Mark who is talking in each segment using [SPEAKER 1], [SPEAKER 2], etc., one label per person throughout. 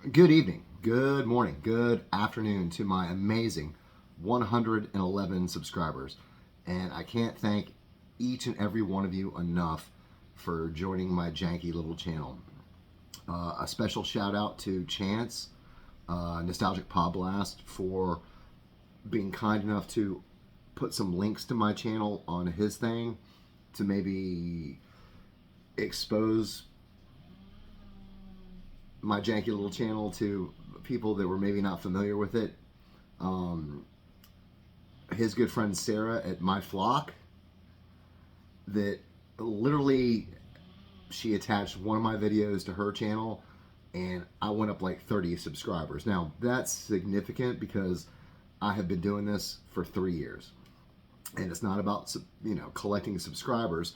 [SPEAKER 1] Good evening, good morning, good afternoon to my amazing 111 subscribers. And I can't thank each and every one of you enough for joining my janky little channel. A special shout out to Chance, Nostalgic Pod Blast, for being kind enough to put some links to my channel on his thing to maybe expose my janky little channel to people that were maybe not familiar with it. His good friend Sarah at My Flock, that literally she attached one of my videos to her channel and I went up like 30 subscribers. Now that's significant because I have been doing this for 3 years, and it's not about collecting subscribers,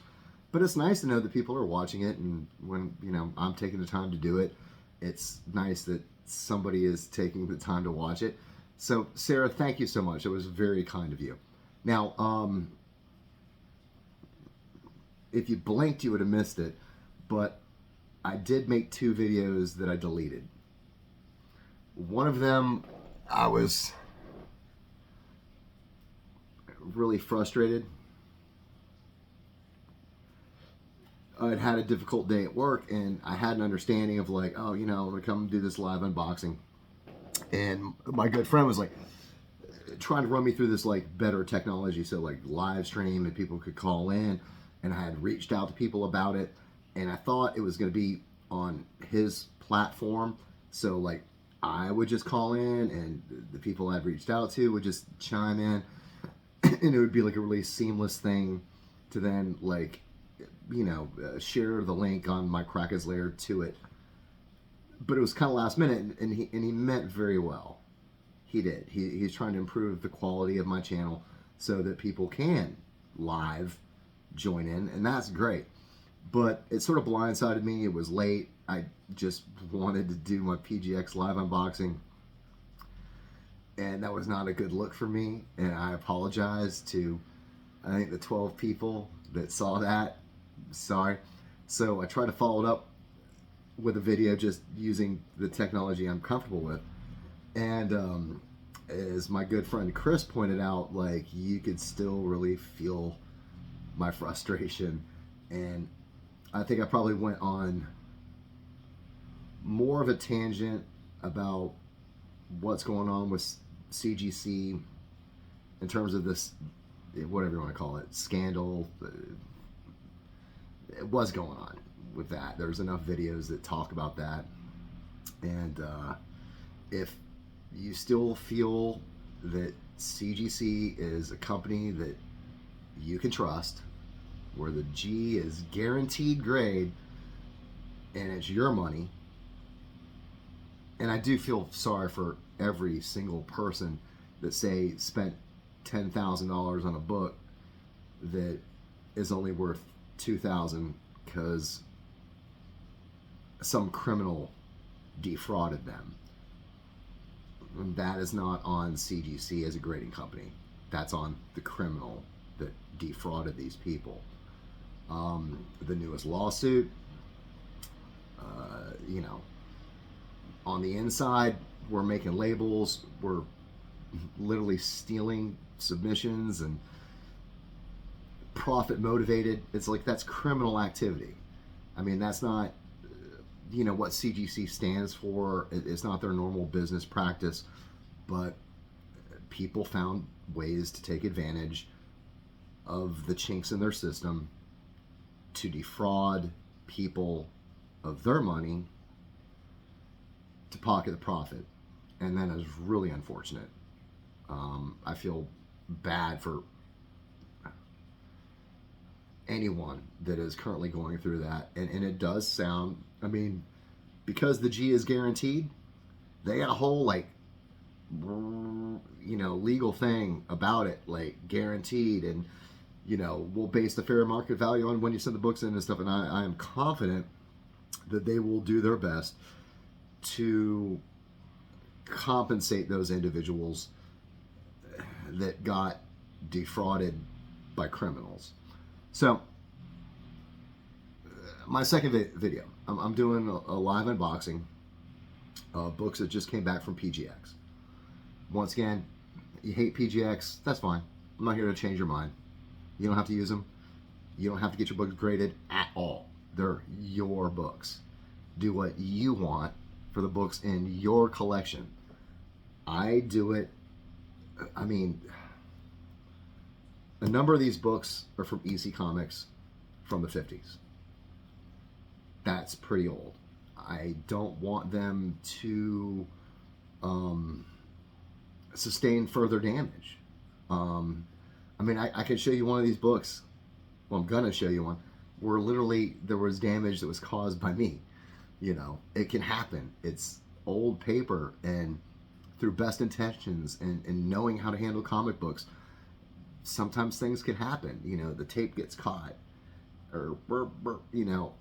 [SPEAKER 1] but it's nice to know that people are watching it, and when I'm taking the time to do it, it's nice that somebody is taking the time to watch it. So Sarah, thank you so much. It was very kind of you. Now, if you blinked, you would have missed it, but I did make 2 videos that I deleted. One of them, I was really frustrated. I'd had a difficult day at work, and I had an understanding of like, oh, I'm gonna come do this live unboxing. And my good friend was like trying to run me through this like better technology, so like live stream and people could call in. And I had reached out to people about it, and I thought it was gonna be on his platform. So like I would just call in, and the people I'd reached out to would just chime in, and it would be like a really seamless thing to then like share the link on my Kraken's Lair to it. But it was kind of last minute, and he meant very well. He did. He's trying to improve the quality of my channel so that people can live join in, and that's great. But it sort of blindsided me. It was late. I just wanted to do my P.G.X live unboxing, and that was not a good look for me. And I apologize to, I think, the 12 people that saw that. Sorry. So I tried to follow it up with a video just using the technology I'm comfortable with. And as my good friend Chris pointed out, like, you could still really feel my frustration. And I think I probably went on more of a tangent about what's going on with CGC in terms of this, whatever you want to call it, scandal. It was going on with that. There's enough videos that talk about that. And if you still feel that CGC is a company that you can trust, where the G is guaranteed grade and it's your money, and I do feel sorry for every single person that say spent $10,000 on a book that is only worth $2,000 because some criminal defrauded them. And that is not on CGC as a grading company. That's on the criminal that defrauded these people. The newest lawsuit, on the inside, we're making labels, we're literally stealing submissions and profit motivated. It's like, that's criminal activity. I mean, that's not what CGC stands for. It's not their normal business practice, but people found ways to take advantage of the chinks in their system to defraud people of their money to pocket the profit. And that is really unfortunate. I feel bad for anyone that is currently going through that. And it does sound, I mean, because the G is guaranteed, they got a whole like legal thing about it, like guaranteed, and we'll base the fair market value on when you send the books in and stuff. And I am confident that they will do their best to compensate those individuals that got defrauded by criminals. So my second video, I'm doing a live unboxing books that just came back from P.G.X. Once again, you hate P.G.X, that's fine. I'm not here to change your mind. You don't have to use them. You don't have to get your books graded at all. They're your books. Do what you want for the books in your collection. I do it. I mean, a number of these books are from EC Comics from the 50s. That's pretty old. I don't want them to sustain further damage. I mean, I could show you one of these books. Well, I'm gonna show you one where literally there was damage that was caused by me. You know, it can happen. It's old paper, and through best intentions and knowing how to handle comic books, sometimes things can happen. You know, the tape gets caught, or you know,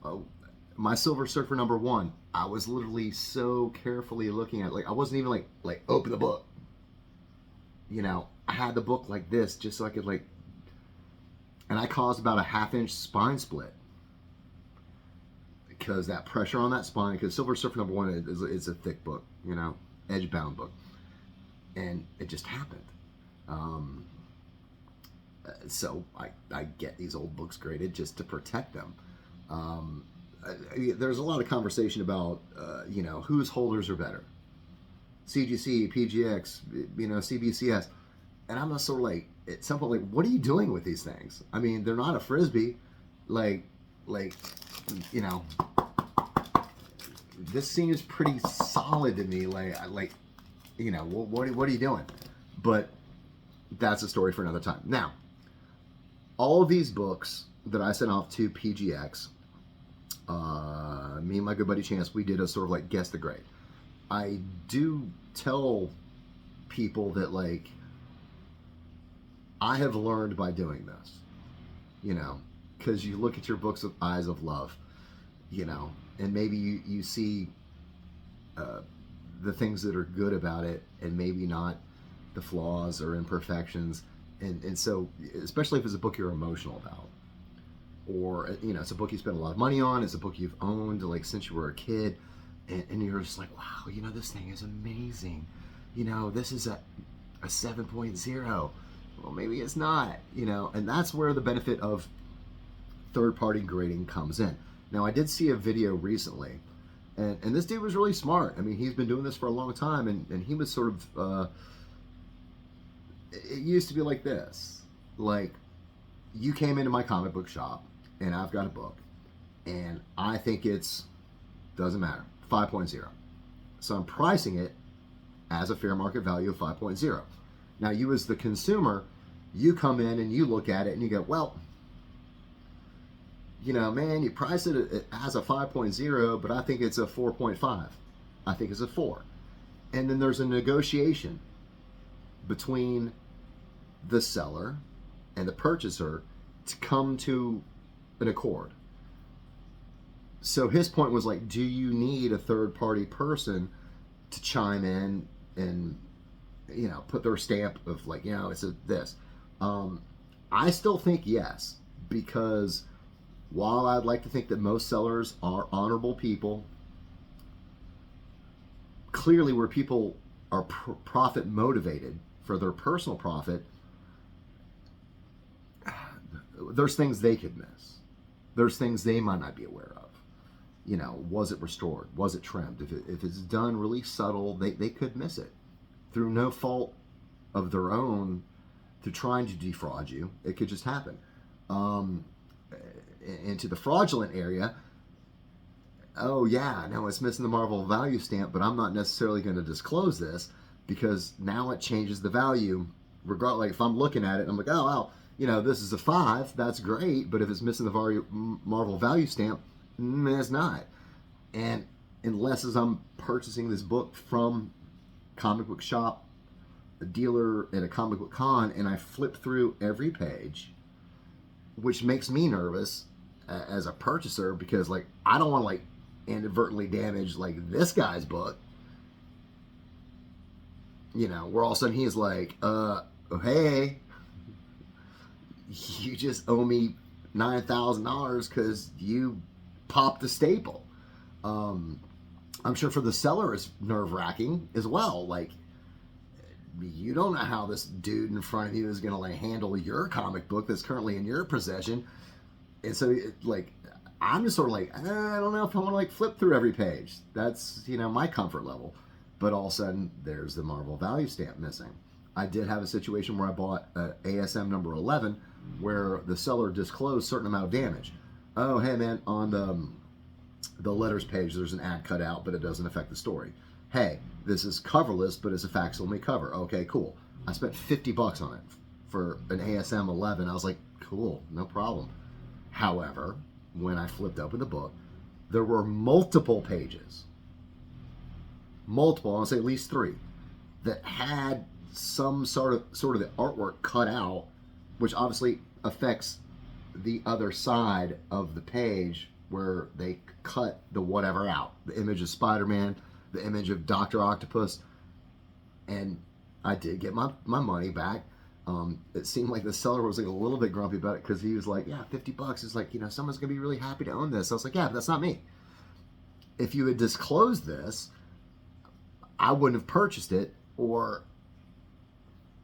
[SPEAKER 1] my Silver Surfer #1. I was literally so carefully looking at it. Like, I wasn't even like open the book. You know, I had the book like this just so I could and I caused about a 1/2 inch spine split because that pressure on that spine. Because Silver Surfer #1 is a thick book, you know, edge bound book, and it just happened. So I get these old books graded just to protect them. There's a lot of conversation about you know, whose holders are better, CGC, P.G.X, you know, CBCS, and I'm just sort of like, at some point, like, what are you doing with these things? I mean, they're not a frisbee, like you know, this seems pretty solid to me. Like you know, what are you doing? But that's a story for another time. Now, all of these books that I sent off to P.G.X, me and my good buddy Chance, we did a sort of like guess the grade. I do tell people that, like, I have learned by doing this, you know, because you look at your books with eyes of love, you know, and maybe you see the things that are good about it, and maybe not the flaws or imperfections. And so, especially if it's a book you're emotional about, or, you know, it's a book you spent a lot of money on, it's a book you've owned like since you were a kid, and you're just like, wow, you know, this thing is amazing. You know, this is a 7.0. Well, maybe it's not, you know, and that's where the benefit of third-party grading comes in. Now, I did see a video recently, and this dude was really smart. I mean, he's been doing this for a long time, and he was sort of, it used to be like this. Like, you came into my comic book shop, and I've got a book, and I think it's, doesn't matter, 5.0. So I'm pricing it as a fair market value of 5.0. Now, you as the consumer, you come in and you look at it and you go, well, you know, man, you price it as a 5.0, but I think it's a 4.5. I think it's a 4. And then there's a negotiation between the seller and the purchaser to come to an accord. So his point was like, do you need a third-party person to chime in and, you know, put their stamp of like, you know, it's this. I still think yes, because while I'd like to think that most sellers are honorable people, clearly where people are profit motivated for their personal profit, there's things they could miss. There's things they might not be aware of. You know, was it restored? Was it trimmed? If it's done really subtle, they could miss it through no fault of their own, through trying to defraud you. It could just happen. Into the fraudulent area, oh yeah, no, it's missing the Marvel value stamp, but I'm not necessarily going to disclose this because now it changes the value. Regardless, like if I'm looking at it, I'm like, oh well, you know, this is a 5, that's great, but if it's missing the Marvel value stamp, it's not. And unless as I'm purchasing this book from comic book shop, a dealer at a comic book con, and I flip through every page, which makes me nervous as a purchaser, because like I don't want to like inadvertently damage like this guy's book, you know, where all of a sudden he's like, oh, hey, you just owe me $9,000 because you popped the staple. I'm sure for the seller it's nerve-wracking as well. Like, you don't know how this dude in front of you is going to like handle your comic book that's currently in your possession. And so like, I'm just sort of like, I don't know if I want to like flip through every page. That's, you know, my comfort level. But all of a sudden there's the Marvel value stamp missing. I did have a situation where I bought ASM number 11 where the seller disclosed a certain amount of damage. Oh, hey man, on the letters page there's an ad cut out, but it doesn't affect the story. Hey, this is coverless, but it's a facsimile cover. Okay, cool. I spent $50 on it for an ASM 11. I was like, cool, no problem. However, when I flipped open the book, there were multiple pages, multiple, I'll say at least 3, that had some sort of the artwork cut out, which obviously affects the other side of the page where they cut the whatever out. The image of Spider-Man, the image of Dr. Octopus, and I did get my money back. It seemed like the seller was like a little bit grumpy about it because he was like, yeah, $50 is like, you know, someone's gonna be really happy to own this. I was like, yeah, but that's not me. If you had disclosed this, I wouldn't have purchased it, or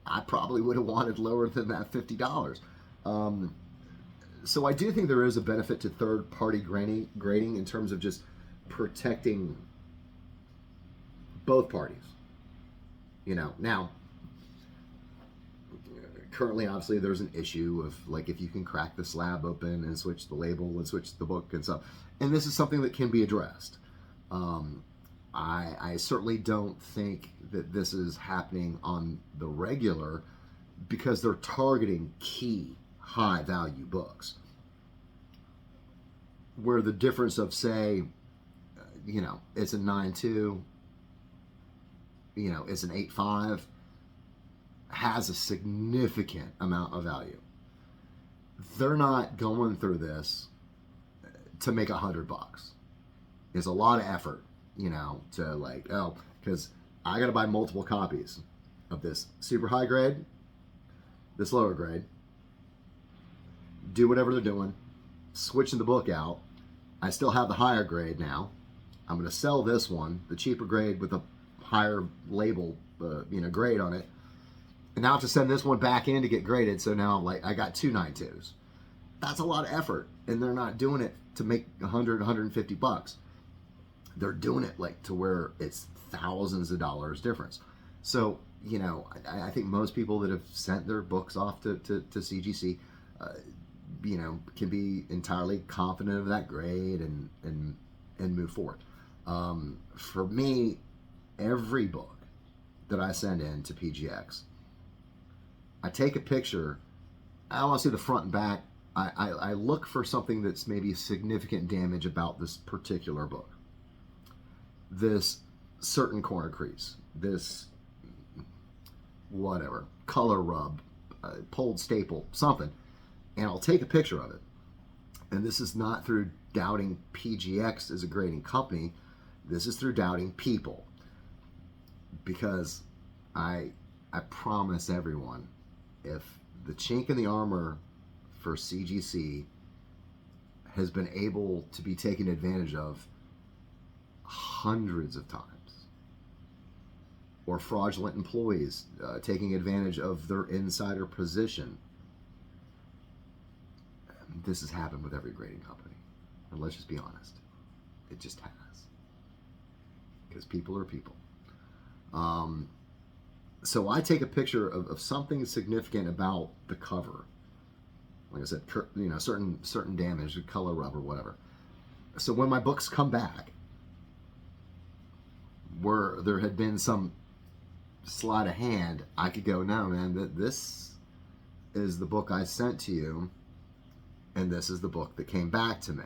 [SPEAKER 1] I probably would have wanted lower than that $50. So I do think there is a benefit to third-party grading in terms of just protecting both parties. You know, now, currently, obviously, there's an issue of, like, if you can crack the slab open and switch the label and switch the book and stuff. And this is something that can be addressed. I certainly don't think that this is happening on the regular because they're targeting key high-value books. Where the difference of, say, you know, it's a 9.2, you know, it's an 8.5, has a significant amount of value. They're not going through this to make $100. It's a lot of effort, you know, to like, oh, because I got to buy multiple copies of this super high grade, this lower grade, do whatever they're doing, switching the book out. I still have the higher grade now. I'm going to sell this one, the cheaper grade with a higher label, you know, grade on it. And now I have to send this one back in to get graded. So now like I got 2 9.2s. That's a lot of effort. And they're not doing it to make $100, $150. They're doing it like to where it's thousands of dollars difference. So, you know, I think most people that have sent their books off to CGC, you know, can be entirely confident of that grade and move forward. For me, every book that I send in to P.G.X, I take a picture. I don't want to see the front and back. I look for something that's maybe significant damage about this particular book. This certain corner crease, this whatever, color rub, pulled staple, something. And I'll take a picture of it. And this is not through doubting P.G.X. as a grading company. This is through doubting people. Because I promise everyone, if the chink in the armor for CGC has been able to be taken advantage of hundreds of times, or fraudulent employees taking advantage of their insider position, this has happened with every grading company. And let's just be honest, it just has. Because people are people. So I take a picture of something significant about the cover. Like I said, you know, certain damage, color rub or whatever. So when my books come back, where there had been some sleight of hand, I could go, no, man, this is the book I sent to you, and this is the book that came back to me.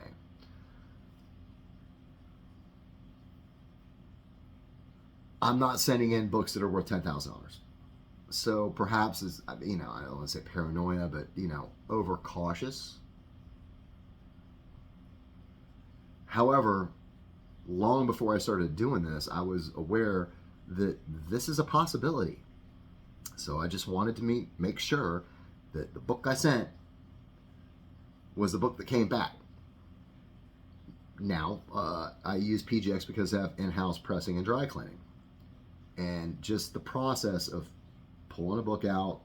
[SPEAKER 1] I'm not sending in books that are worth $10,000. So perhaps, is, you know, I don't want to say paranoia, but, you know, overcautious. However, long before I started doing this, I was aware that this is a possibility. So I just wanted to make sure that the book I sent was the book that came back. Now, I use P.G.X because they have in-house pressing and dry cleaning. And just the process of pulling a book out,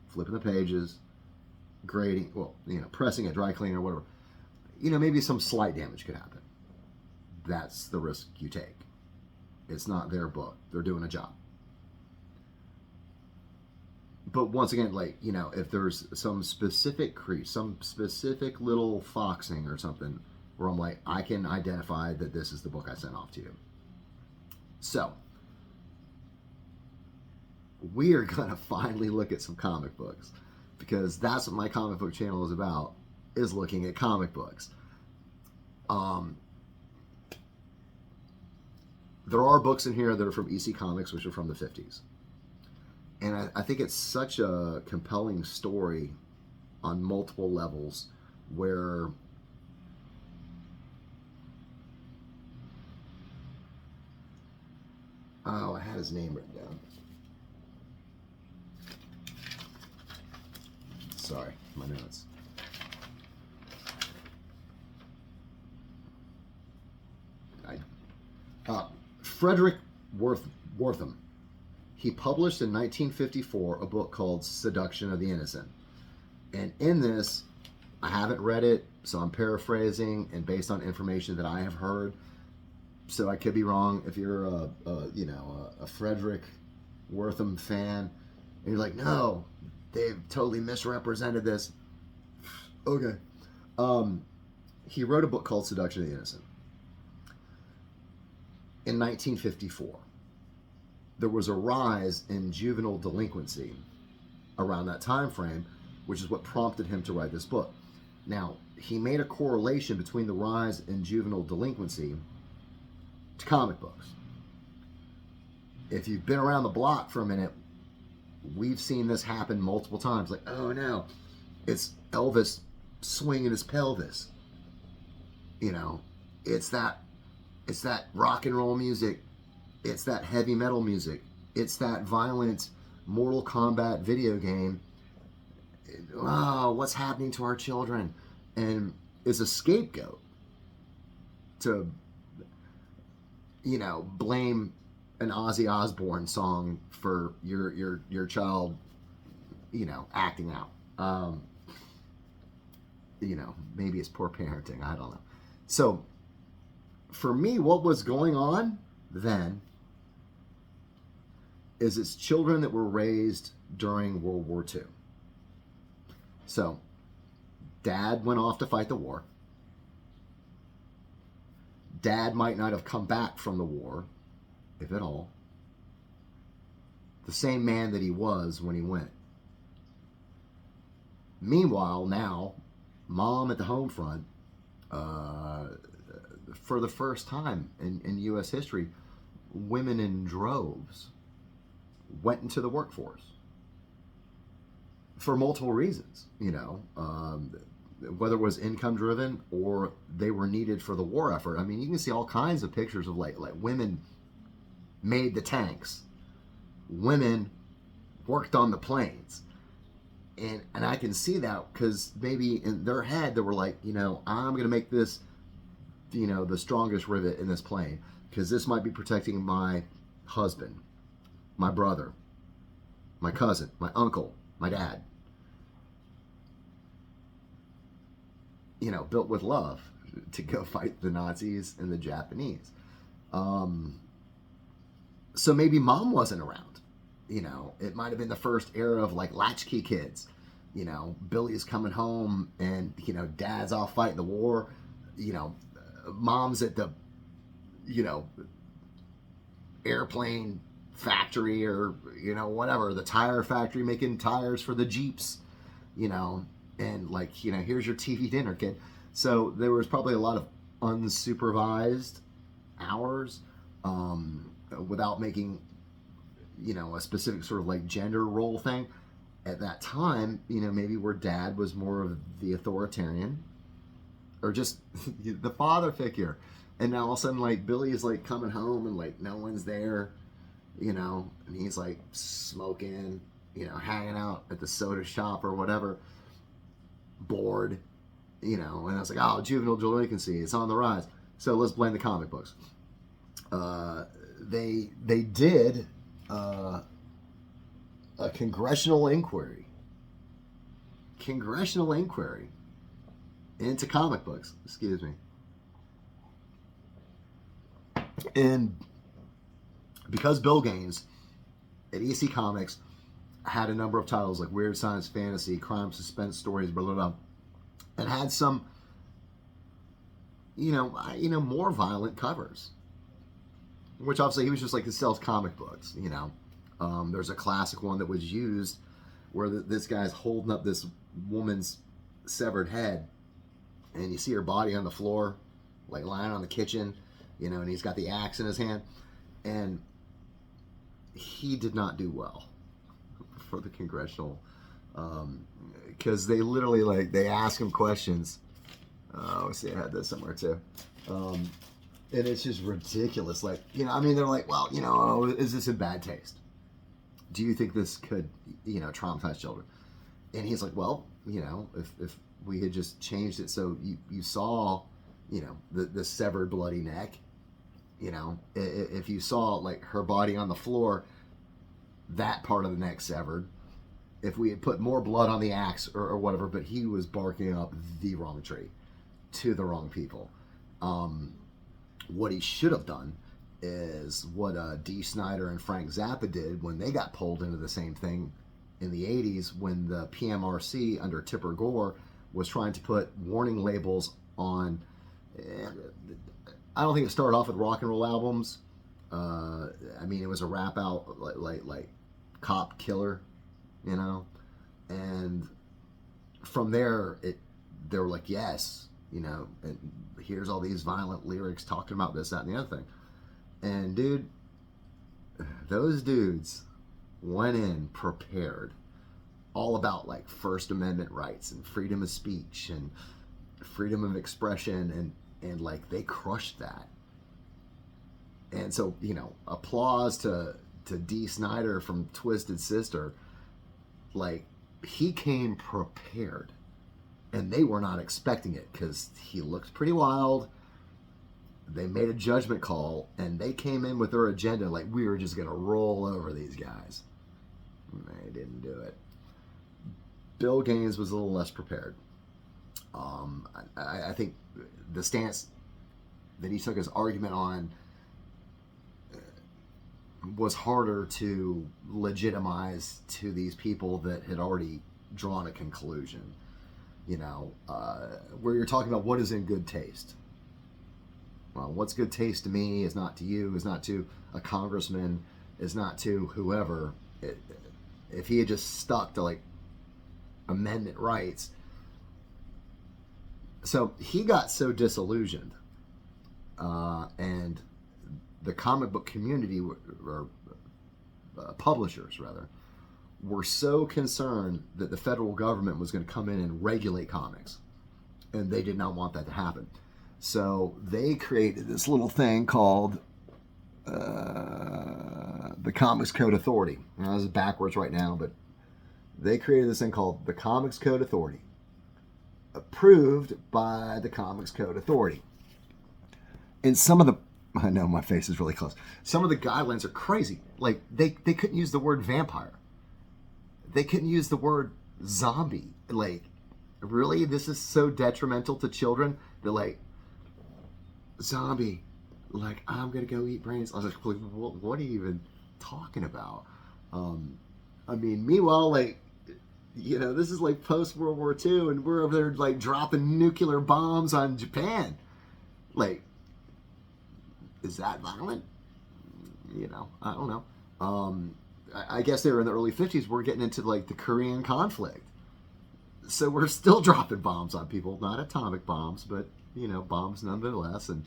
[SPEAKER 1] flipping the pages, grading, well, pressing it, dry cleaning or whatever, maybe some slight damage could happen. That's the risk you take. It's not their book. They're doing a job. But once again, if there's some specific crease, some specific little foxing or something, where I'm like, I can identify that this is the book I sent off to you. So, we are going to finally look at some comic books, because that's what my comic book channel is about, is looking at comic books. There are books in here that are from EC Comics, which are from the 50s. And I think it's such a compelling story on multiple levels, where I had his name written down. Sorry, my notes. Frederick Wortham. He published in 1954 a book called Seduction of the Innocent. And in this, I haven't read it, so I'm paraphrasing and based on information that I have heard. So I could be wrong. If you're a Frederick Wortham fan, and you're like, no, they've totally misrepresented this. Okay. He wrote a book called Seduction of the Innocent in 1954. There was a rise in juvenile delinquency around that time frame, which is what prompted him to write this book. Now, he made a correlation between the rise in juvenile delinquency to comic books. If you've been around the block for a minute, we've seen this happen multiple times. Like, oh no, it's Elvis swinging his pelvis. It's that rock and roll music. It's that heavy metal music. It's that violent Mortal Kombat video game. Oh, what's happening to our children? And it's a scapegoat to, blame an Ozzy Osbourne song for your child, acting out. Maybe it's poor parenting. I don't know. So, for me, what was going on then is it's children that were raised during World War II. So, Dad went off to fight the war. Dad might not have come back from the war, if at all, the same man that he was when he went. Meanwhile, now, Mom at the home front, for the first time in U.S. history, women in droves went into the workforce for multiple reasons, whether it was income driven or they were needed for the war effort. I mean, you can see all kinds of pictures of like women made the tanks, women worked on the planes. And I can see that because maybe in their head they were like, I'm going to make this, the strongest rivet in this plane because this might be protecting my husband, my brother, my cousin, my uncle, my dad. Built with love to go fight the Nazis and the Japanese. So maybe Mom wasn't around. It might have been the first era of like latchkey kids. Billy's coming home and, Dad's off fighting the war. Mom's at the, airplane factory or, whatever, the tire factory making tires for the Jeeps, and like, here's your TV dinner, kid. So there was probably a lot of unsupervised hours without making, a specific sort of like gender role thing. At that time, maybe where Dad was more of the authoritarian or just the father figure. And now all of a sudden, like, Billy is like coming home and like no one's there, and he's like smoking, hanging out at the soda shop or whatever, bored, you know, and I was like, oh, juvenile delinquency, it's on the rise. So let's blame the comic books. They did a congressional inquiry into comic books. Excuse me. And because Bill Gaines at EC Comics had a number of titles like weird science fantasy, crime, suspense stories, blah blah blah, and had some, more violent covers. Which obviously he was just like, he sells comic books, you know. There's a classic one that was used where this guy's holding up this woman's severed head, and you see her body on the floor, like lying on the kitchen, you know, and he's got the axe in his hand, and he did not do well for the congressional, because they literally, like, they ask him questions. Let's see, I had this somewhere too. And it's just ridiculous. Like, you know, I mean, they're like, well, you know, is this in bad taste? Do you think this could, you know, traumatize children? And he's like, well, you know, if we had just changed it so you saw, you know, the severed bloody neck, you know, if you saw like her body on the floor, that part of the neck severed, if we had put more blood on the axe or whatever, but he was barking up the wrong tree to the wrong people. What he should have done is what D. Snyder and Frank Zappa did when they got pulled into the same thing in the 80s, when the PMRC under Tipper Gore was trying to put warning labels on, I don't think it started off with rock and roll albums. I mean, it was a rap out like Cop Killer, you know, and from there they were like, yes, you know, and here's all these violent lyrics talking about this, that, and the other thing. And dude, those dudes went in prepared, all about like First Amendment rights and freedom of speech and freedom of expression, and like they crushed that. And so, you know, applause to D. Snyder from Twisted Sister. Like, he came prepared, and they were not expecting it because he looked pretty wild. They made a judgment call, and they came in with their agenda like we were just going to roll over these guys. They didn't do it. Bill Gaines was a little less prepared. I think the stance that he took his argument on was harder to legitimize to these people that had already drawn a conclusion. You know, where you're talking about what is in good taste. Well, what's good taste to me is not to you, is not to a congressman, is not to whoever. If he had just stuck to like amendment rights. So he got so disillusioned, and the comic book community, or publishers rather, were so concerned that the federal government was going to come in and regulate comics, and they did not want that to happen. So they created this little thing called the Comics Code Authority. Now, this is backwards right now, but they created this thing called the Comics Code Authority, approved by the Comics Code Authority. And some of the, I know my face is really close, some of the guidelines are crazy. Like, they couldn't use the word vampire. They couldn't use the word zombie. Like, really? This is so detrimental to children? They're like, zombie, like, I'm gonna go eat brains. I was like, what are you even talking about? I mean, meanwhile, like, you know, this is like post World War II, and we're over there like dropping nuclear bombs on Japan. Like, is that violent? You know, I don't know. I guess they were in the early 50s. We're getting into like the Korean conflict, so we're still dropping bombs on people, not atomic bombs, but, you know, bombs nonetheless. And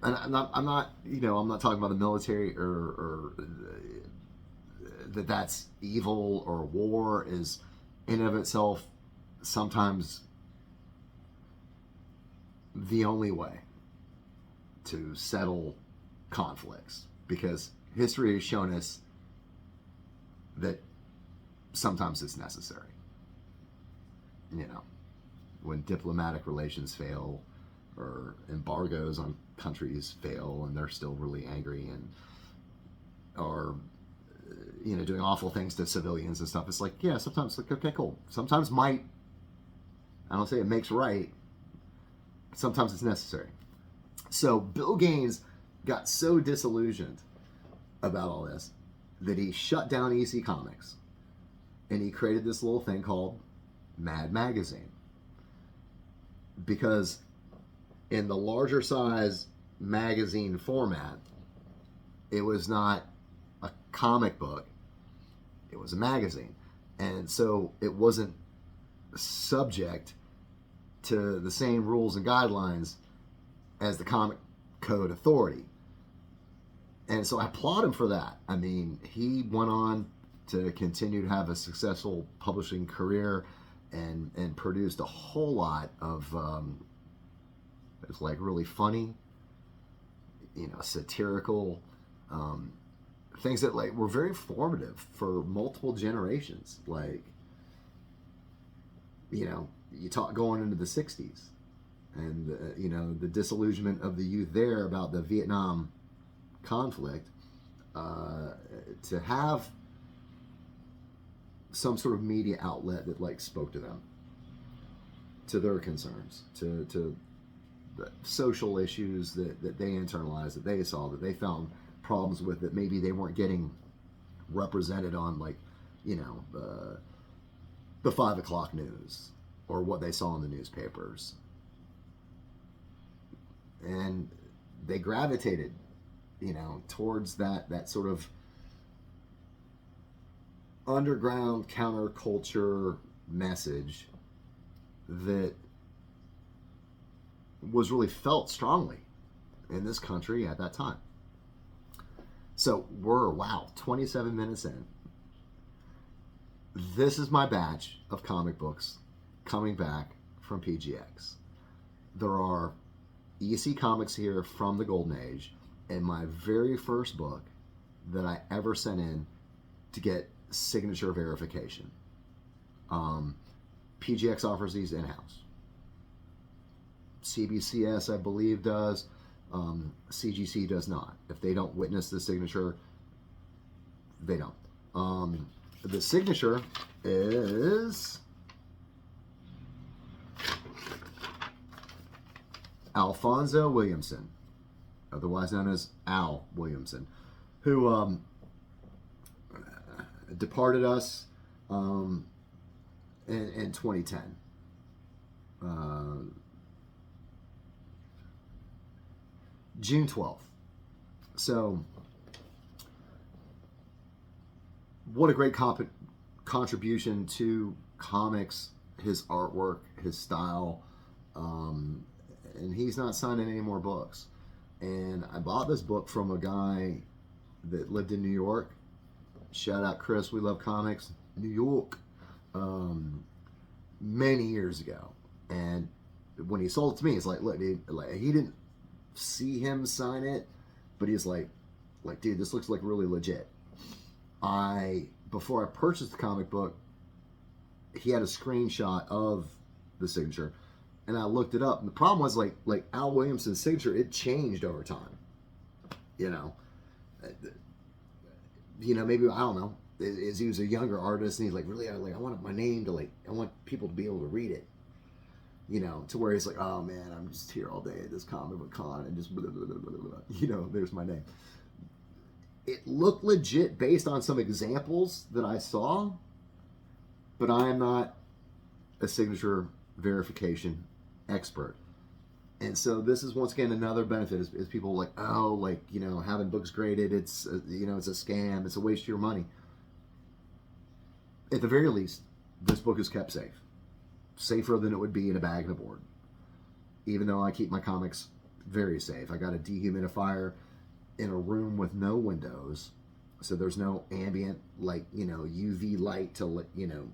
[SPEAKER 1] I'm not, you know, I'm not talking about the military or that's evil, or war is in and of itself sometimes the only way to settle conflicts, because history has shown us that sometimes it's necessary. You know, when diplomatic relations fail or embargoes on countries fail and they're still really angry and are, you know, doing awful things to civilians and stuff. It's like, yeah, sometimes like, okay, cool. Sometimes might, I don't say it makes right, but sometimes it's necessary. So Bill Gaines got so disillusioned about all this that he shut down EC Comics and he created this little thing called Mad Magazine. Because in the larger size magazine format, it was not a comic book, it was a magazine. And so it wasn't subject to the same rules and guidelines as the Comic Code Authority. And so I applaud him for that. I mean, he went on to continue to have a successful publishing career and produced a whole lot of it's like really funny, you know, satirical things that like were very formative for multiple generations. Like, you know, you talk going into the 60s and you know, the disillusionment of the youth there about the Vietnam conflict, to have some sort of media outlet that like spoke to them, to their concerns, to the social issues that they internalized, that they saw, that they found problems with, that maybe they weren't getting represented on, like, you know, the 5 o'clock news or what they saw in the newspapers. And they gravitated, you know, towards that sort of underground counterculture message that was really felt strongly in this country at that time. So we're, 27 minutes in. This is my batch of comic books coming back from P.G.X. There are EC comics here from the Golden Age, and my very first book that I ever sent in to get signature verification. P.G.X. offers these in-house. CBCS, I believe, does. CGC does not. If they don't witness the signature, they don't. The signature is Alfonso Williamson, otherwise known as Al Williamson, who departed us in 2010. June 12th. So, what a great contribution to comics, his artwork, his style, and he's not signing any more books. And I bought this book from a guy that lived in New York. Shout out Chris, we love comics, New York, many years ago. And when he sold it to me, it's like, look, dude, like, he didn't see him sign it, but he's like, dude, this looks like really legit. Before I purchased the comic book, he had a screenshot of the signature, and I looked it up, and the problem was like Al Williamson's signature, it changed over time. You know, maybe, I don't know, as he was a younger artist, and he's like, really, I want my name to, like, I want people to be able to read it. You know, to where he's like, oh man, I'm just here all day at this comic book con and just blah, blah, blah, blah, blah. You know, there's my name. It looked legit based on some examples that I saw, but I am not a signature verification expert. And so this is, once again, another benefit is people like, oh, like, you know, having books graded, it's it's a scam, it's a waste of your money. At the very least, this book is kept safe. Safer than it would be in a bag and a board. Even though I keep my comics very safe. I got a dehumidifier in a room with no windows, so there's no ambient, like, you know, UV light to, you know,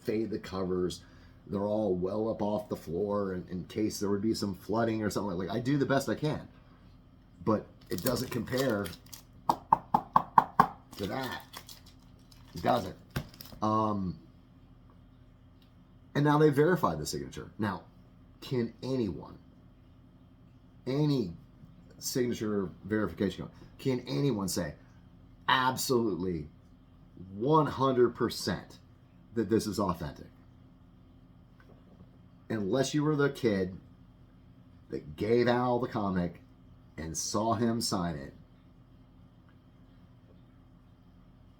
[SPEAKER 1] fade the covers. They're all well up off the floor in case there would be some flooding or something. Like, I do the best I can, but it doesn't compare to that. It doesn't. And now they verified the signature. Now, can anyone, any signature verification, can anyone say absolutely 100% that this is authentic? Unless you were the kid that gave Al the comic and saw him sign it,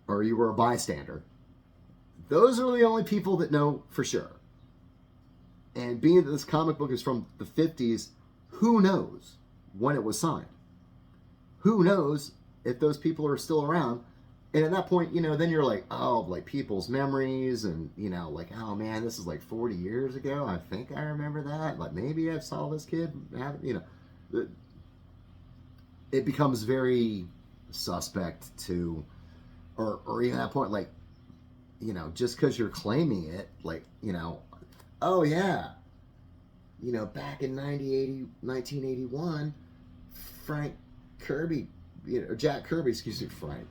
[SPEAKER 1] or you were a bystander, those are the only people that know for sure. And being that this comic book is from the 50s, who knows when it was signed? Who knows if those people are still around? And at that point, then you're like, oh, like people's memories and, like, oh man, this is like 40 years ago. I think I remember that. Like maybe I saw this kid have, it becomes very suspect to, or even at that point, like, just because you're claiming it, like, oh yeah, back in 1981, Frank Kirby, Jack Kirby, excuse me, Frank.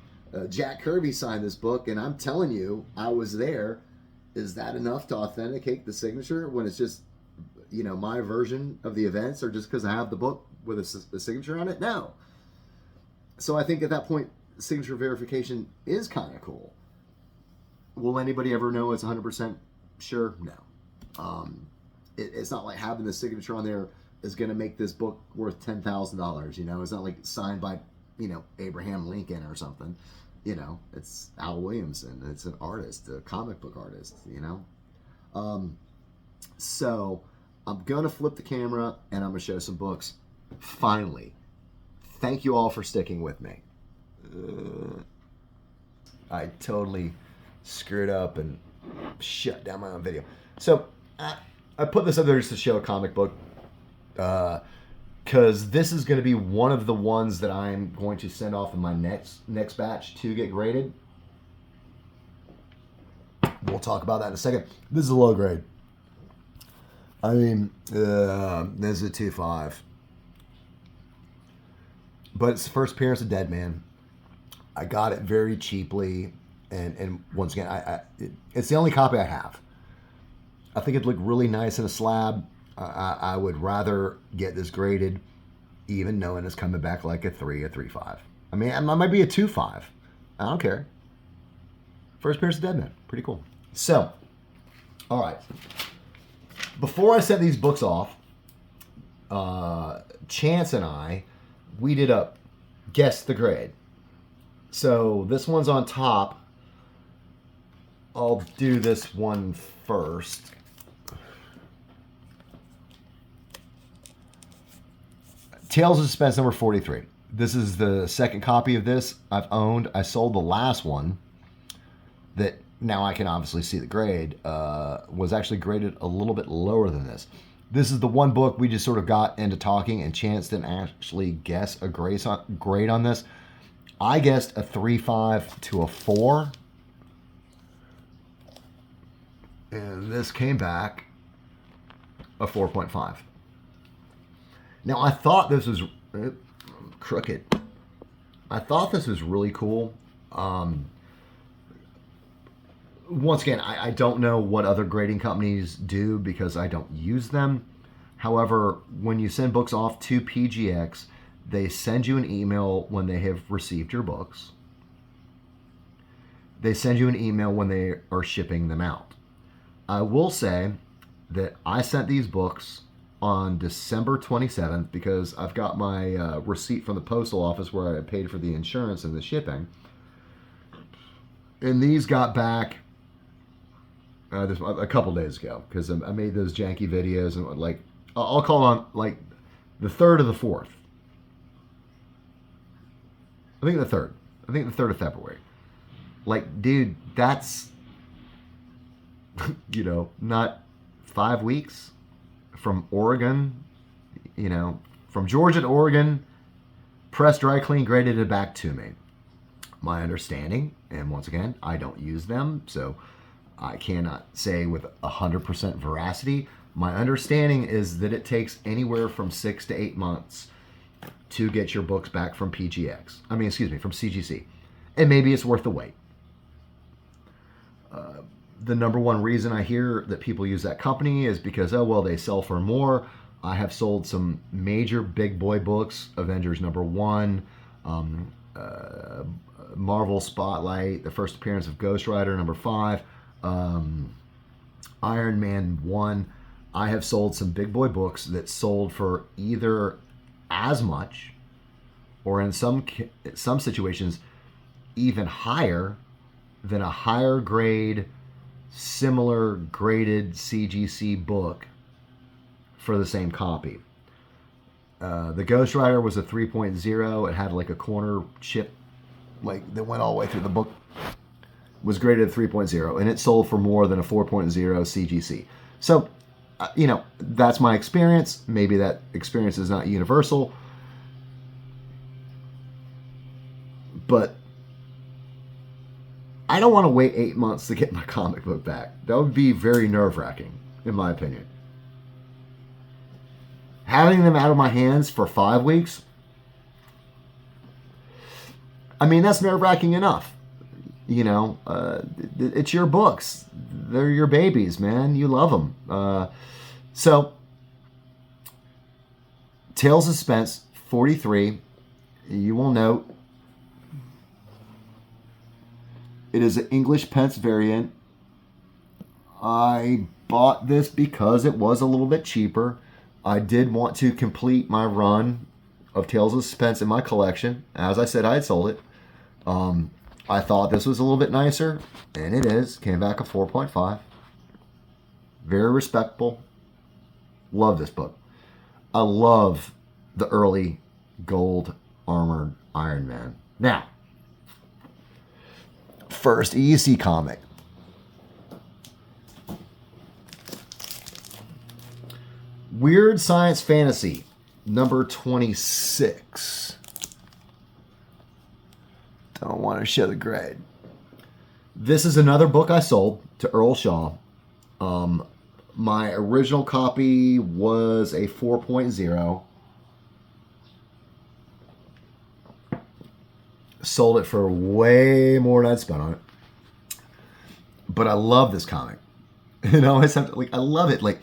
[SPEAKER 1] Jack Kirby signed this book, and I'm telling you, I was there. Is that enough to authenticate the signature when it's just, my version of the events, or just because I have the book with a signature on it? No. So I think at that point, signature verification is kind of cool. Will anybody ever know it's 100% sure? No. It's not like having the signature on there is going to make this book worth $10,000. It's not like signed by, Abraham Lincoln or something. It's Al Williamson. It's an artist, a comic book artist. So I'm gonna flip the camera and I'm gonna show some books. Finally, thank you all for sticking with me. I totally screwed up and shut down my own video. So I put this up there just to show a comic book. Because this is going to be one of the ones that I'm going to send off in my next batch to get graded. We'll talk about that in a second. This is a low grade. I mean, this is a 2.5. But it's the first appearance of Dead Man. I got it very cheaply. And once again, it's the only copy I have. I think it'd look really nice in a slab. I would rather get this graded, even knowing it's coming back like a 3, a 3.5. I mean, it might be a 2.5. I don't care. First appearance of Dead Man. Pretty cool. So, all right. Before I sent these books off, Chance and I, we did a guess the grade. So this one's on top. I'll do this one first. Tales of Suspense number 43. This is the second copy of this I've owned. I sold the last one that now I can obviously see the grade, was actually graded a little bit lower than this. This is the one book we just sort of got into talking, and Chance didn't actually guess a grade on this. I guessed a 3.5 to a 4. And this came back a 4.5. Now, I thought this was crooked. I thought this was really cool. Once again, I don't know what other grading companies do because I don't use them. However, when you send books off to P.G.X., they send you an email when they have received your books. They send you an email when they are shipping them out. I will say that I sent these books on December 27th because I've got my receipt from the postal office where I paid for the insurance and the shipping. And these got back a couple days ago because I made those janky videos and like, I'll call on like the 3rd or the 4th. I think the 3rd of February. Like, dude, that's, not 5 weeks from Oregon, from Georgia to Oregon, pressed, dry, clean, graded it back to me. My understanding, and once again, I don't use them, so I cannot say with 100% veracity. My understanding is that it takes anywhere from 6 to 8 months to get your books back from P.G.X. From CGC. And maybe it's worth the wait. the number one reason I hear that people use that company is because, oh, well, they sell for more. I have sold some major big boy books, Avengers #1, Marvel Spotlight, the first appearance of Ghost Rider #5, Iron Man 1. I have sold some big boy books that sold for either as much or in some situations even higher than a higher grade, similar graded CGC book for the same copy. The Ghost Rider was a 3.0. It had like a corner chip like that went all the way through the book. Was graded at 3.0, and it sold for more than a 4.0 CGC. So, that's my experience. Maybe that experience is not universal, but I don't want to wait 8 months to get my comic book back. That would be very nerve-wracking, in my opinion. Having them out of my hands for 5 weeks, I mean, that's nerve-wracking enough. It's your books. They're your babies, man. You love them. So, Tales of Suspense 43. You will note it is an English pence variant. I bought this because it was a little bit cheaper. I did want to complete my run of Tales of Suspense in my collection. As I said, I had sold it. I thought this was a little bit nicer, and it is. Came back a 4.5. Very respectable. Love this book. I love the early gold armored Iron Man. Now, first EC comic. Weird Science Fantasy, number 26. Don't want to show the grade. This is another book I sold to Earl Shaw. My original copy was a 4.0. Sold it for way more than I'd spent on it. But I love this comic. I love it. Like,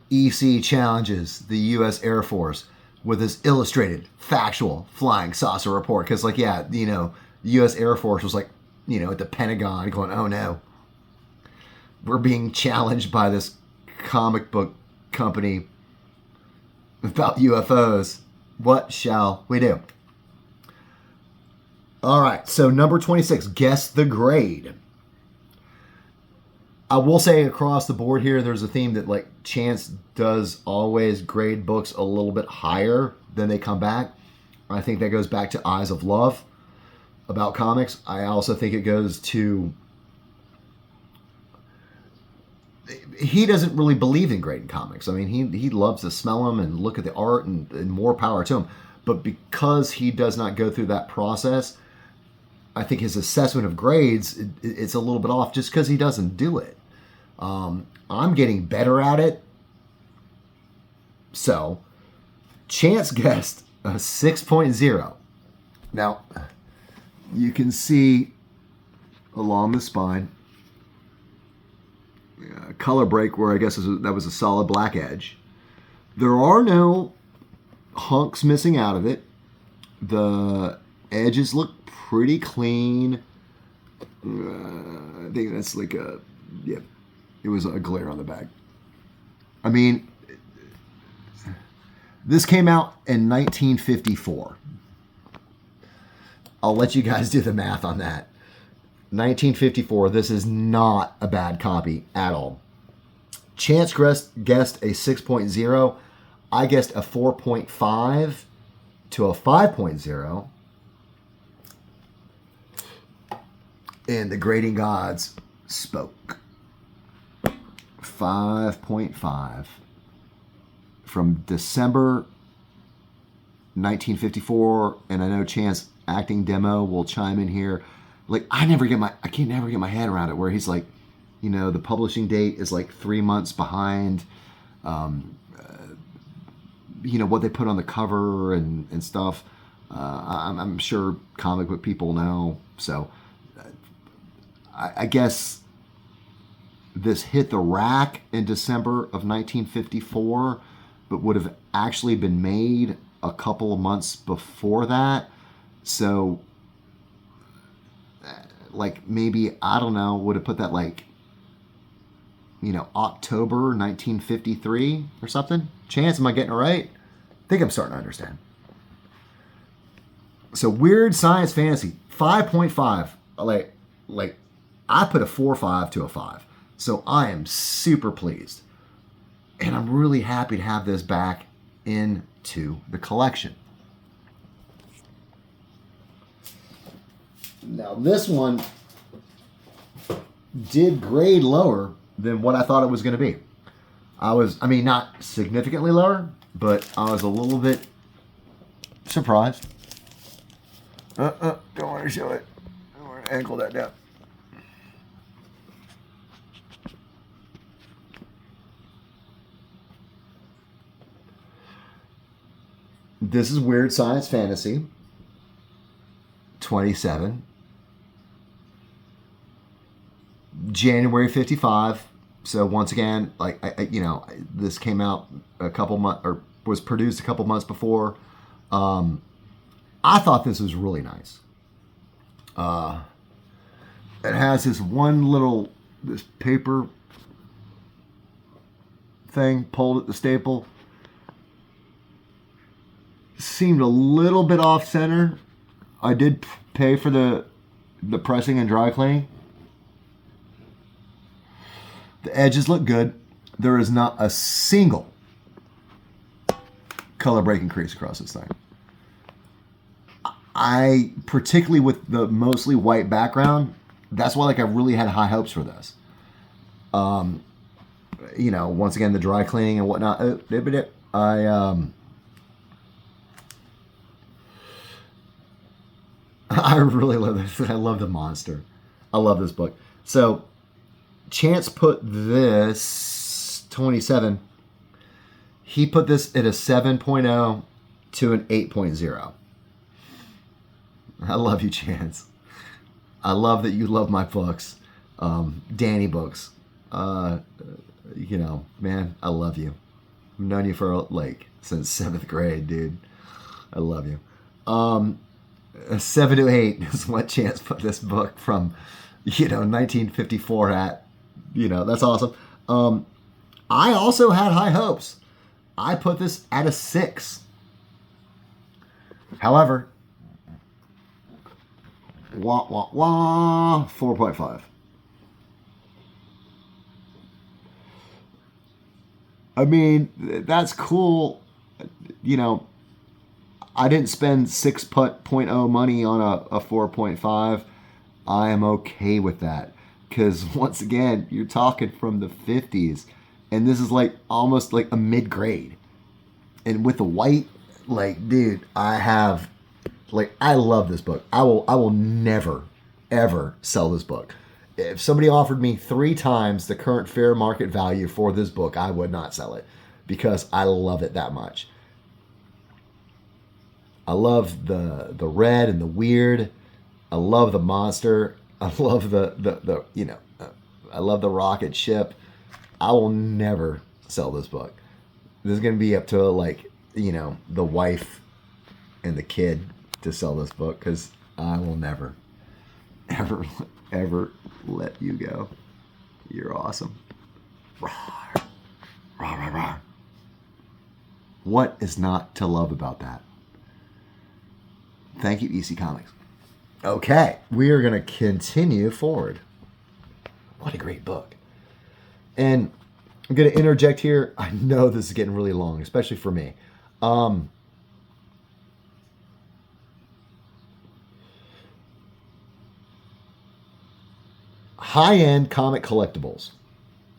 [SPEAKER 1] EC challenges the U.S. Air Force with this illustrated, factual flying saucer report. Because, the U.S. Air Force was at the Pentagon going, oh no, we're being challenged by this comic book company about UFOs. What shall we do? All right, so number 26, guess the grade. I will say across the board here, there's a theme that Chance does always grade books a little bit higher than they come back. I think that goes back to Eyes of Love about comics. I also think it goes to, he doesn't really believe in grading comics. I mean, he loves to smell them and look at the art, and more power to him. But because he does not go through that process, I think his assessment of grades, it's a little bit off just because he doesn't do it. I'm getting better at it. So, Chance guessed a 6.0. Now, you can see along the spine, color break where I guess that was a solid black edge. There are no hunks missing out of it. The edges look pretty clean. I think that's it was a glare on the back. I mean, this came out in 1954. I'll let you guys do the math on that. 1954, this is not a bad copy at all. Chance guessed a 6.0. I guessed a 4.5 to a 5.0. And the grading gods spoke. 5.5 from December 1954, and I know Chance acting demo will chime in here. I can never get my head around it. Where he's like, the publishing date is 3 months behind. What they put on the cover and stuff. I'm sure comic book people know. So I guess this hit the rack in December of 1954, but would have actually been made a couple of months before that. So, like, maybe, I don't know, would have put that, like, October 1953 or something. Chance, am I getting it right? I think I'm starting to understand. So, Weird Science Fantasy, 5.5. Like, I put a 4.5 to a 5. So I am super pleased. And I'm really happy to have this back into the collection. Now, this one did grade lower than what I thought it was going to be. Not significantly lower, but I was a little bit surprised. Don't want to show it. I want to ankle that down. This is Weird Science Fantasy 27. January 55. So once again, like this came out a couple months, or was produced a couple months before. I thought this was really nice. It has this this paper thing pulled at the staple. Seemed a little bit off center. I did pay for the pressing and dry cleaning. The edges look good. There is not a single color breaking crease across this thing. I, particularly with the mostly white background, that's why I really had high hopes for this. Once again, the dry cleaning and whatnot. I really love this. I love the monster. I love this book. So, Chance put this 27. He put this at a 7.0 to an 8.0. I love you, Chance. I love that you love my books. Danny books. Man, I love you. I've known you for since 7th grade, dude. I love you. A 7 to 8 is what Chance put this book from, 1954 at. That's awesome. I also had high hopes. I put this at a 6. However, 4.5. That's cool. I didn't spend 6.0 money on a 4.5. I am okay with that. Because once again, you're talking from the 50s. And this is almost like a mid-grade. And with the white, dude, I love this book. I will never, ever sell this book. If somebody offered me 3 times the current fair market value for this book, I would not sell it. Because I love it that much. I love the red and the weird. I love the monster. I love I love the rocket ship. I will never sell this book. This is going to be up to the wife and the kid to sell this book, because I will never, ever, ever let you go. You're awesome. Rawr. Rawr, rawr, rawr. What is not to love about that? Thank you, EC Comics. Okay, we are going to continue forward. What a great book. And I'm going to interject here. I know this is getting really long, especially for me. High-end comic collectibles.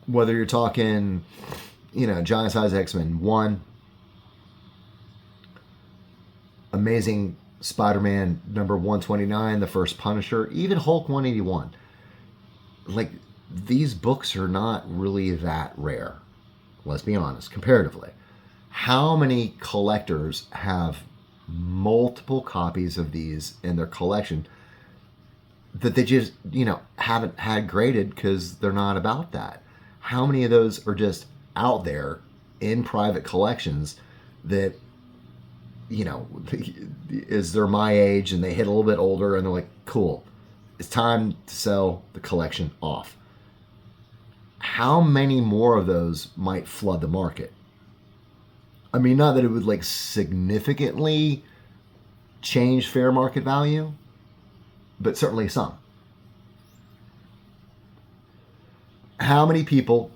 [SPEAKER 1] Whether you're talking, Giant Size X-Men 1, Amazing Spider-Man number 129, the first Punisher, even Hulk 181. These books are not really that rare. Let's be honest, comparatively. How many collectors have multiple copies of these in their collection that they just, haven't had graded because they're not about that? how many of those are just out there in private collections that, you know, is they're my age and they hit a little bit older and they're like, cool, it's time to sell the collection off. How many more of those might flood the market? I mean, not that it would like significantly change fair market value, but certainly some. How many people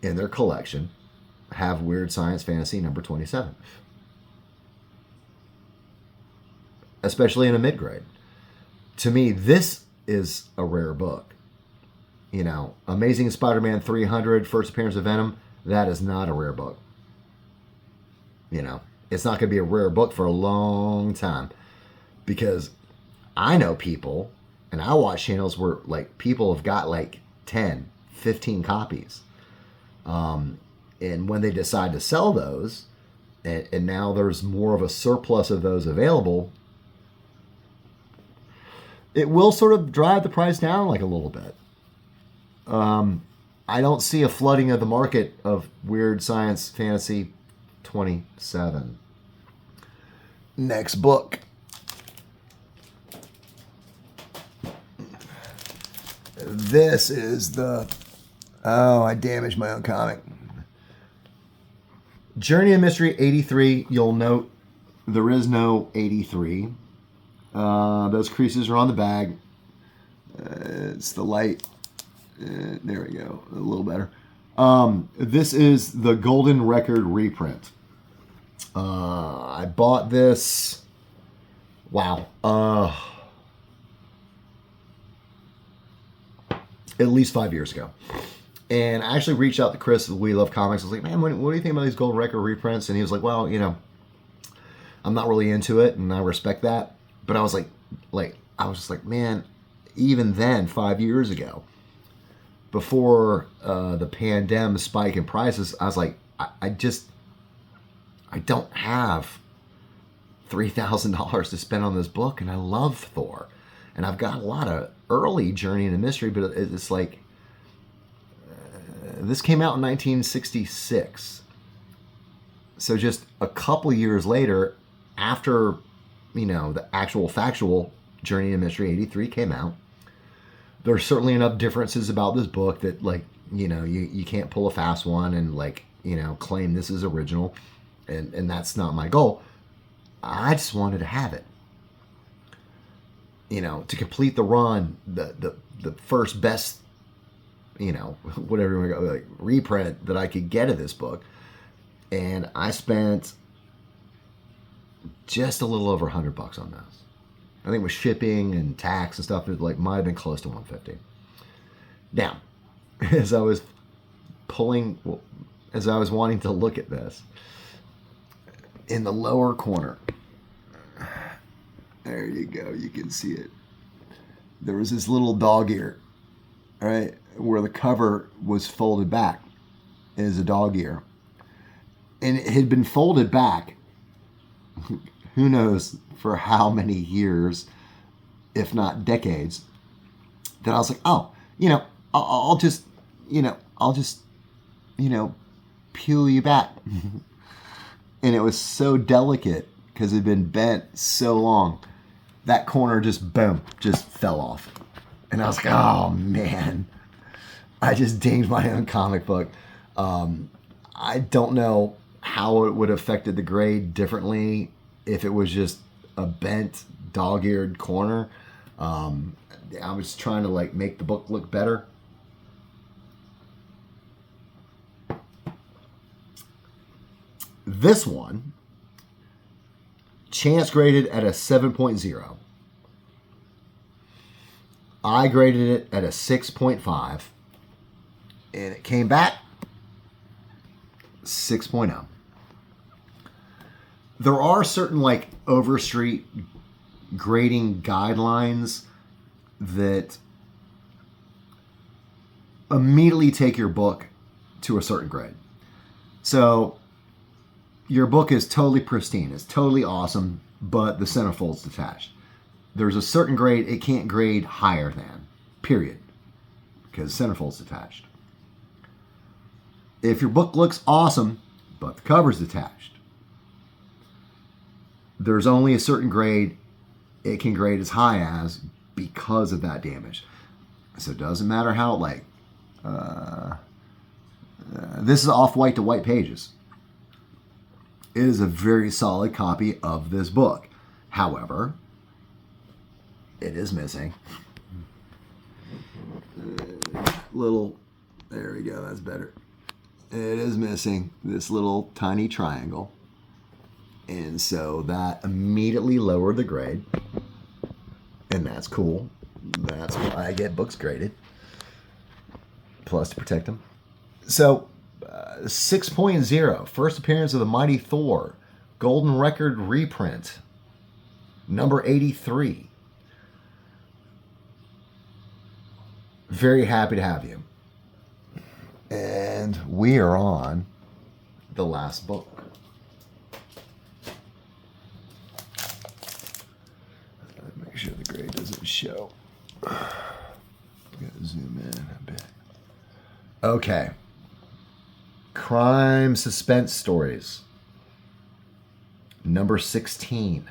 [SPEAKER 1] in their collection have Weird Science Fantasy number 27? Especially in a mid-grade. To me, this is a rare book. You know, Amazing Spider-Man 300, First Appearance of Venom, that is not a rare book. You know, it's not going to be a rare book for a long time, because I know people, and I watch channels where like people have got like 10, 15 copies. And when they decide to sell those, and now there's more of a surplus of those available, it will sort of drive the price down like a little bit. I don't see a flooding of the market of Weird Science Fantasy 27. Next book. This is the... Oh, I damaged my own comic. Journey of Mystery 83. You'll note there is no 83. Those creases are on the bag. It's the light. There we go. A little better. This is the Golden Record reprint. I bought this. Wow. At least 5 years ago. And I actually reached out to Chris of We Love Comics. I was like, man, what do you think about these Golden Record reprints? And he was like, well, you know, I'm not really into it, and I respect that. But I was like, I was just like, man, even then, 5 years ago, before the pandemic spike in prices, I was like, I don't have $3,000 to spend on this book, and I love Thor. And I've got a lot of early Journey into Mystery, but it's like, this came out in 1966. So just a couple years later, after, you know, the actual factual Journey into Mystery 83 came out, there's certainly enough differences about this book that, like, you know, you can't pull a fast one and, like, you know, claim this is original. And that's not my goal. I just wanted to have it. You know, to complete the run, the first best, you know, whatever you want to go, like, reprint that I could get of this book. And I spent just a little over $100 on this. I think with shipping and tax and stuff, it like might have been close to $150. Now, as I was wanting to look at this, in the lower corner, there you go, you can see it. There was this little dog ear, right, where the cover was folded back as a dog ear. And it had been folded back, who knows for how many years, if not decades, that I was like, oh, you know, I'll just peel you back. And it was so delicate because it had been bent so long. That corner just, boom, just fell off. And I was like, oh, man. I just dinged my own comic book. I don't know how it would have affected the grade differently if it was just a bent, dog-eared corner. I was trying to, like, make the book look better. This one, Chance graded at a 7.0. I graded it at a 6.5. And it came back 6.0. There are certain, like, Overstreet grading guidelines that immediately take your book to a certain grade. So your book is totally pristine. It's totally awesome, but the centerfold's detached. There's a certain grade it can't grade higher than, period, because centerfold's detached. If your book looks awesome, but the cover's detached, there's only a certain grade it can grade as high as because of that damage. So it doesn't matter how, like, this is off-white to white pages. It is a very solid copy of this book. However, it is missing. There we go, that's better. It is missing this little tiny triangle. And so that immediately lowered the grade. And that's cool. That's why I get books graded. Plus to protect them. So, 6.0, first appearance of the Mighty Thor, Golden Record reprint, number 83. Very happy to have you. And we are on the last book. Make sure the grade doesn't show. Gotta zoom in a bit. Okay. Crime Suspense Stories, number 16.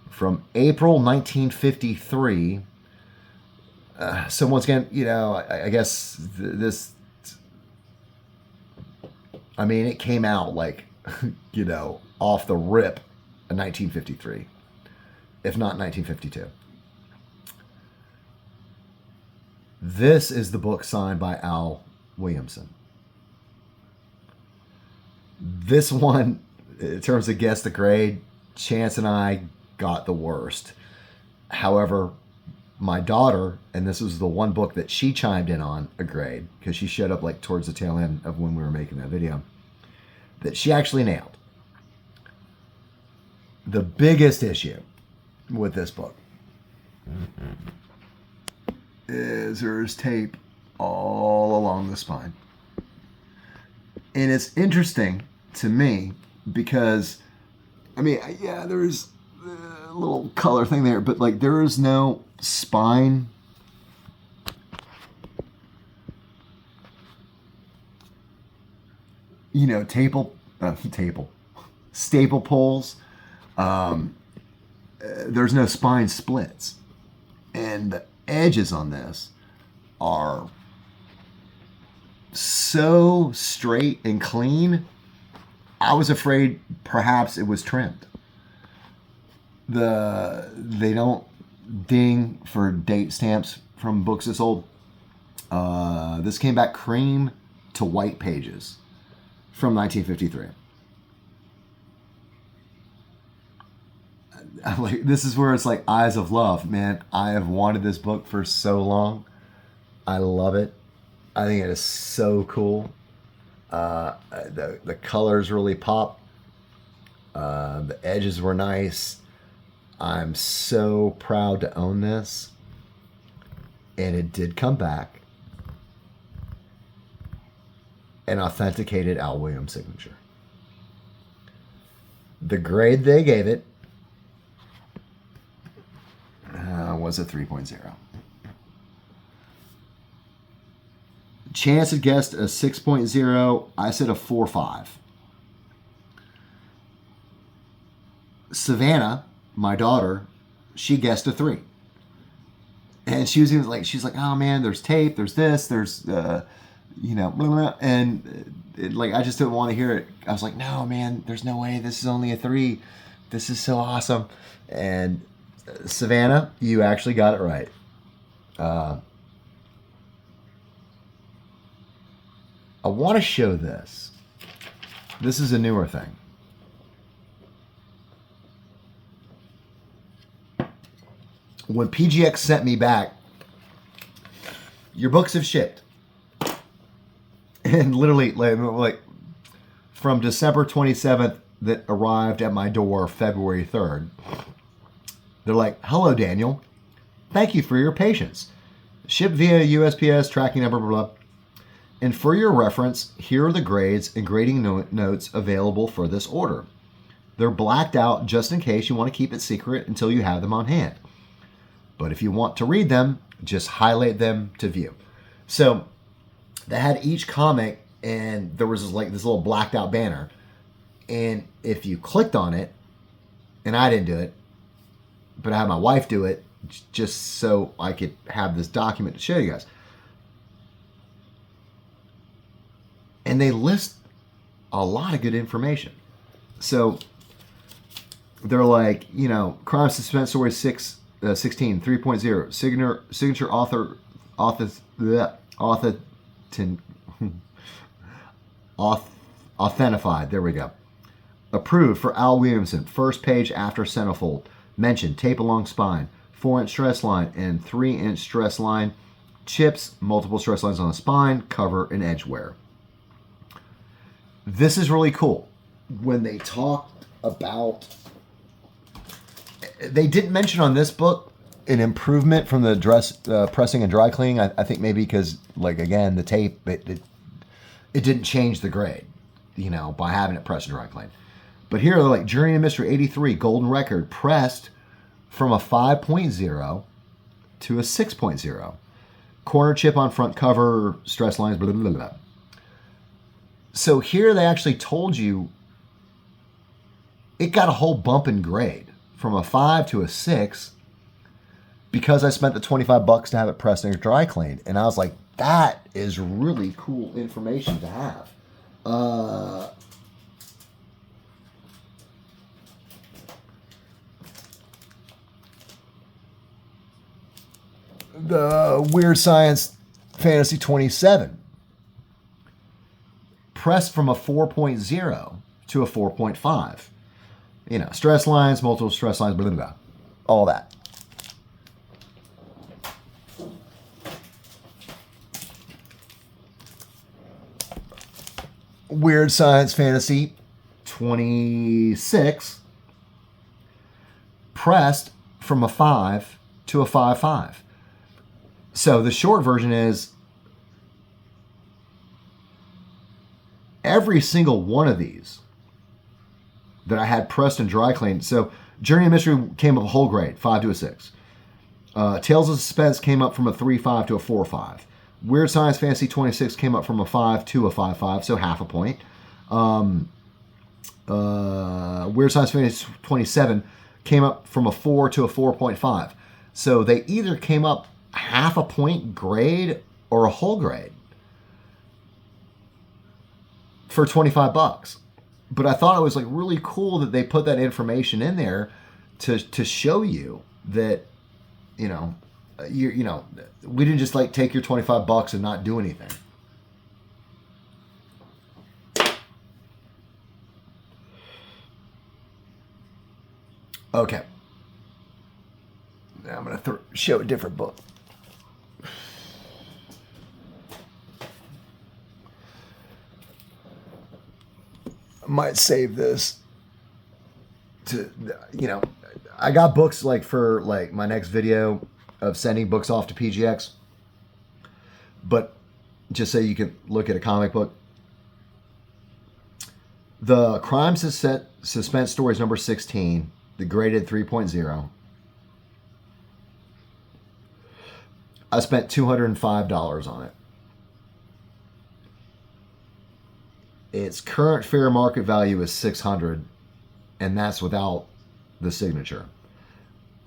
[SPEAKER 1] From April 1953. So once again, you know, I guess this, I mean, it came out like, you know, off the rip in 1953, if not 1952. This is the book signed by Al Williamson. This one, in terms of guess the grade, Chance and I got the worst. However, my daughter, and this was the one book that she chimed in on a grade, because she showed up like towards the tail end of when we were making that video, that she actually nailed. The biggest issue with this book is there's tape all along the spine. And it's interesting to me because, I mean, yeah, there's a little color thing there, but like there is no spine. You know, staple poles. There's no spine splits. And the edges on this are so straight and clean, I was afraid perhaps it was trimmed. They don't ding for date stamps from books this old. This came back cream to white pages from 1953. Like, this is where it's like Eyes of Love, man. I have wanted this book for so long. I love it. I think it is so cool. The colors really pop. The edges were nice. I'm so proud to own this. And it did come back and authenticated Al Williams' signature. The grade they gave it was a 3.0. Chance had guessed a 6.0. I said a 4.5. Savannah, my daughter, she guessed a 3. And she was like, she's like, oh man, there's tape, there's this, there's, you know, blah, blah, and like, I just didn't want to hear it. I was like, no, man, there's no way. This is only a 3. This is so awesome. And Savannah, you actually got it right. I want to show this. This is a newer thing. When P.G.X sent me back, your books have shipped. And literally, like from December 27th that arrived at my door February 3rd, they're like, hello, Daniel. Thank you for your patience. Shipped via USPS, tracking number, blah, blah. And for your reference, here are the grades and grading notes available for this order. They're blacked out just in case you want to keep it secret until you have them on hand. But if you want to read them, just highlight them to view. So They had each comic, and there was like this little blacked out banner. And if you clicked on it, and I didn't do it, but I had my wife do it just so I could have this document to show you guys. And they list a lot of good information. So they're like, you know, crime suspense story 16 3.0 signature authentified. There we go. Approved for Al Williamson. First page after centerfold. Mentioned tape along spine, 4-inch stress line and 3-inch stress line. Chips, multiple stress lines on the spine, cover and edge wear. This is really cool. When they talked about, they didn't mention on this book an improvement from the pressing and dry cleaning. I think maybe because, like, again, the tape, it didn't change the grade, you know, by having it pressed and dry cleaned. But here, they're like, Journey to Mystery 83, golden record, pressed from a 5.0 to a 6.0. Corner chip on front cover, stress lines, blah, blah, blah, blah. So here they actually told you it got a whole bump in grade from a 5 to a 6 because I spent the $25 to have it pressed and dry cleaned. And I was like, that is really cool information to have. The Weird Science Fantasy 27. Pressed from a 4.0 to a 4.5. You know, stress lines, multiple stress lines, blah, blah, blah. All that. Weird Science Fantasy 26. Pressed from a 5 to a 5.5. So the short version is every single one of these that I had pressed and dry cleaned. So Journey of Mystery came up a whole grade, 5 to a 6. Tales of Suspense came up from a 3.5 to a 4.5. Weird Science Fantasy 26 came up from a 5 to a 5.5, so half a point. Weird Science Fantasy 27 came up from a 4 to a 4.5. So they either came up half a point grade or a whole grade for $25. But I thought it was like really cool that they put that information in there to show you that, you know, we didn't just like take your $25 and not do anything. Okay. Now I'm going to show a different book. Might save this to, you know, I got books like for like my next video of sending books off to P.G.X. But just so you can look at a comic book. The Crime Suspense Stories number 16, the graded 3.0. I spent $205 on it. Its current fair market value is $600, and that's without the signature.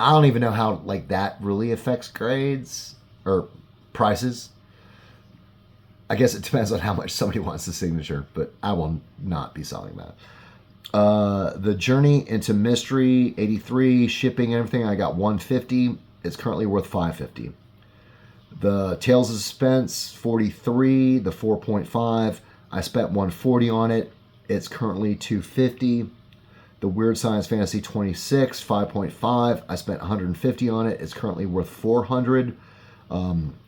[SPEAKER 1] I don't even know how like that really affects grades or prices. I guess it depends on how much somebody wants the signature, but I will not be selling that. The Journey into Mystery 83, shipping and everything, I got $150. It's currently worth $550. The Tales of Suspense 43, the 4.5. I spent $140 on it. It's currently $250. The Weird Science Fantasy 26, 5.5. I spent $150 on it. It's currently worth $400.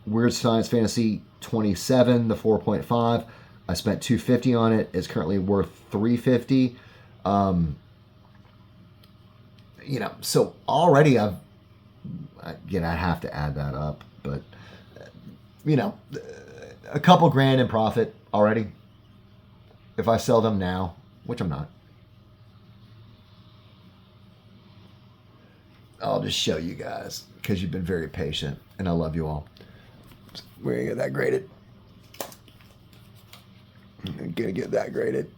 [SPEAKER 1] Weird Science Fantasy 27, the 4.5. I spent $250 on it. It's currently worth $350. You know, so already I have to add that up, but you know, a couple grand in profit already. If I sell them now, which I'm not. I'll just show you guys because you've been very patient and I love you all. We're going to get that graded. I'm gonna get that graded.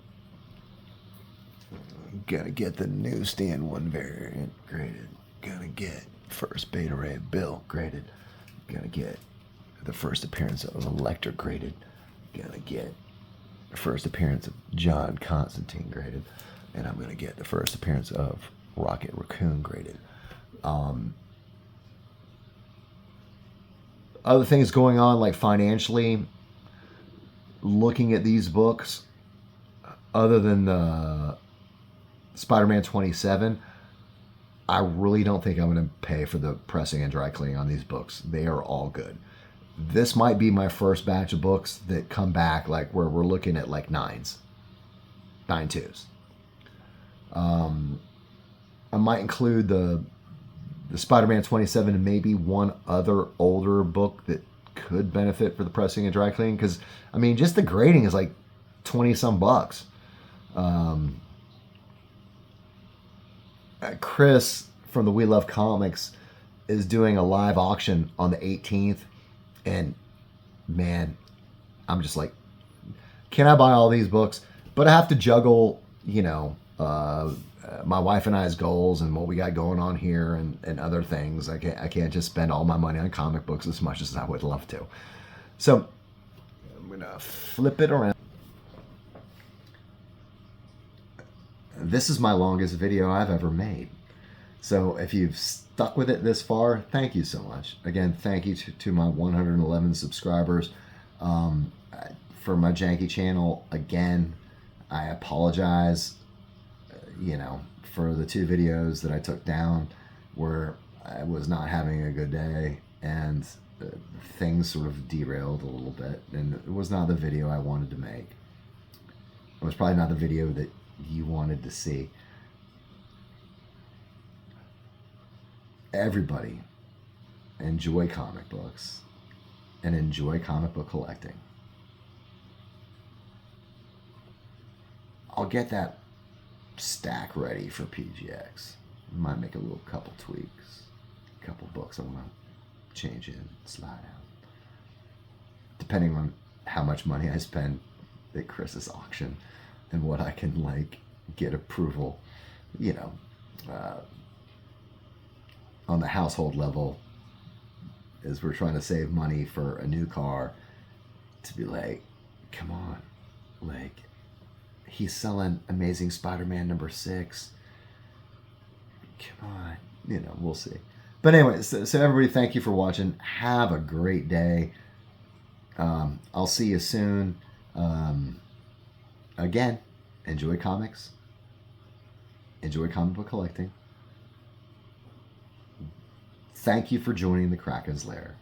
[SPEAKER 1] Gonna get the newsstand 1 variant graded. Gonna get first Beta Ray Bill graded. Gonna get the first appearance of Electric graded. Gonna get the first appearance of John Constantine graded. And I'm gonna get the first appearance of Rocket Raccoon graded. Other things going on, like financially, looking at these books, other than the Spider-Man 27, I really don't think I'm going to pay for the pressing and dry cleaning on these books. They are all good. This might be my first batch of books that come back like where we're looking at like 9s, 9.2s. I might include the Spider-Man 27 and maybe one other older book that could benefit for the pressing and dry cleaning, because I mean just the grading is like 20 some bucks. Chris from the We Love Comics is doing a live auction on the 18th, and man, I'm just like, can I buy all these books? But I have to juggle, you know, my wife and I's goals and what we got going on here and other things. I can't just spend all my money on comic books as much as I would love to. So I'm gonna flip it around. This is my longest video I've ever made. So if you've stuck with it this far, thank you so much. Again, thank you to my 111 subscribers. For my janky channel, again, I apologize, you know, for the 2 videos that I took down where I was not having a good day and things sort of derailed a little bit, and it was not the video I wanted to make. It was probably not the video that you wanted to see. Everybody enjoy comic books and enjoy comic book collecting. I'll get that stack ready for P.G.X. Might make a little couple tweaks, a couple books I want to change in, slide out, depending on how much money I spend at Chris's auction and what I can like get approval, you know, on the household level, as we're trying to save money for a new car, to be like, come on, like, he's selling Amazing Spider-Man #6. Come on, you know, we'll see. But anyway, so everybody, thank you for watching. Have a great day. I'll see you soon. Again, enjoy comics. Enjoy comic book collecting. Thank you for joining the Kraken's Lair.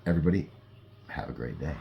[SPEAKER 1] Everybody, have a great day.